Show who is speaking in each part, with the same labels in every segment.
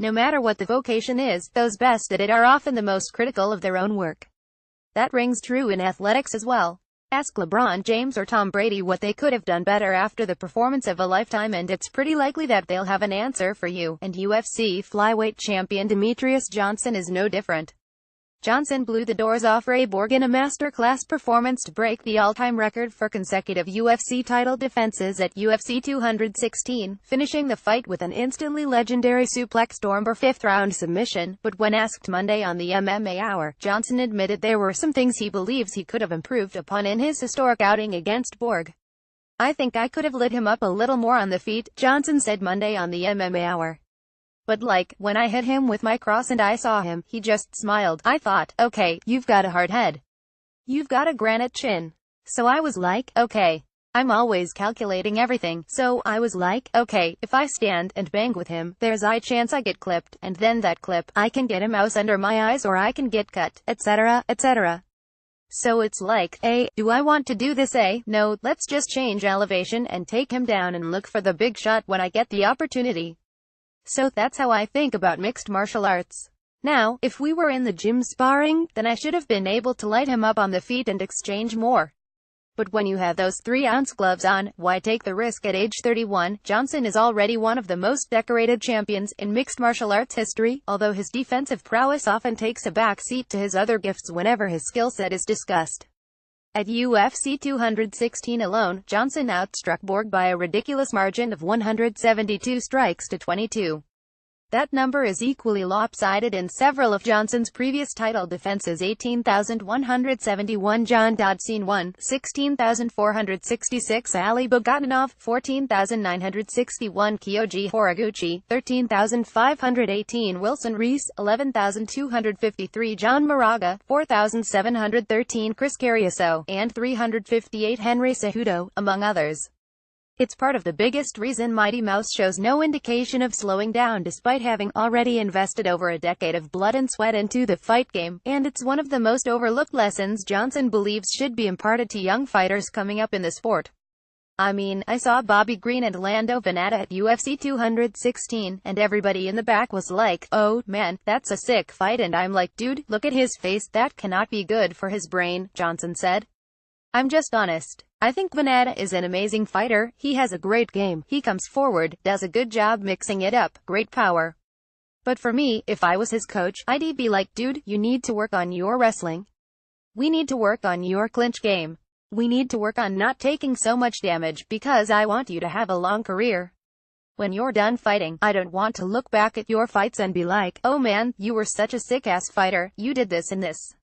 Speaker 1: No matter what the vocation is, those best at it are often the most critical of their own work. That rings true in athletics as well. Ask LeBron James or Tom Brady what they could have done better after the performance of a lifetime, and it's pretty likely that they'll have an answer for you. And UFC flyweight champion Demetrious Johnson is no different. Johnson blew the doors off Ray Borg in a masterclass performance to break the all-time record for consecutive UFC title defenses at UFC 216, finishing the fight with an instantly legendary suplex storm or fifth-round submission. But when asked Monday on the MMA Hour, Johnson admitted there were some things he believes he could have improved upon in his historic outing against Borg. "I think I could have lit him up a little more on the feet," Johnson said Monday on the MMA Hour. "But like, when I hit him with my cross and I saw him, he just smiled. I thought, okay, you've got a hard head. You've got a granite chin. So I was like, okay. I'm always calculating everything. So I was like, okay, if I stand and bang with him, there's a chance I get clipped, and then that clip, I can get a mouse under my eyes or I can get cut, etc., etc. So it's like, do I want to do this? No, let's just change elevation and take him down and look for the big shot when I get the opportunity. So that's how I think about mixed martial arts. Now, if we were in the gym sparring, then I should have been able to light him up on the feet and exchange more. But when you have those 3-ounce gloves on, why take the risk?" At age 31, Johnson is already one of the most decorated champions in mixed martial arts history, although his defensive prowess often takes a back seat to his other gifts whenever his skill set is discussed. At UFC 216 alone, Johnson outstruck Borg by a ridiculous margin of 172 strikes to 22. That number is equally lopsided in several of Johnson's previous title defenses: 18,171 John Dodson won, 16,466 Ali Bogatinov, 14,961 Kyoji Horiguchi, 13,518 Wilson Reese, 11,253 John Moraga, 4,713 Chris Carriaso, and 358 Henry Cejudo, among others. It's part of the biggest reason Mighty Mouse shows no indication of slowing down despite having already invested over a decade of blood and sweat into the fight game, and it's one of the most overlooked lessons Johnson believes should be imparted to young fighters coming up in the sport. "I mean, I saw Bobby Green and Lando Venata at UFC 216, and everybody in the back was like, oh, man, that's a sick fight, and I'm like, dude, look at his face, that cannot be good for his brain," Johnson said. "I'm just honest. I think Venata is an amazing fighter. He has a great game. He comes forward, does a good job mixing it up, great power. But for me, if I was his coach, I'd be like, dude, you need to work on your wrestling. We need to work on your clinch game. We need to work on not taking so much damage, because I want you to have a long career. When you're done fighting, I don't want to look back at your fights and be like, oh man, you were such a sick-ass fighter, you did this and this.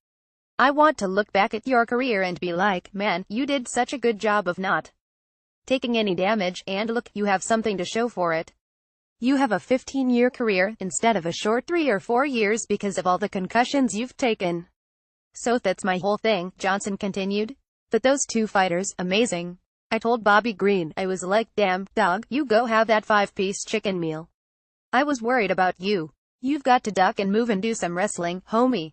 Speaker 1: I want to look back at your career and be like, man, you did such a good job of not taking any damage, and look, you have something to show for it. You have a 15-year career, instead of a short 3 or 4 years because of all the concussions you've taken. So that's my whole thing," Johnson continued. "But those two fighters, amazing. I told Bobby Green, I was like, damn, dog, you go have that 5-piece chicken meal. I was worried about you. You've got to duck and move and do some wrestling, homie.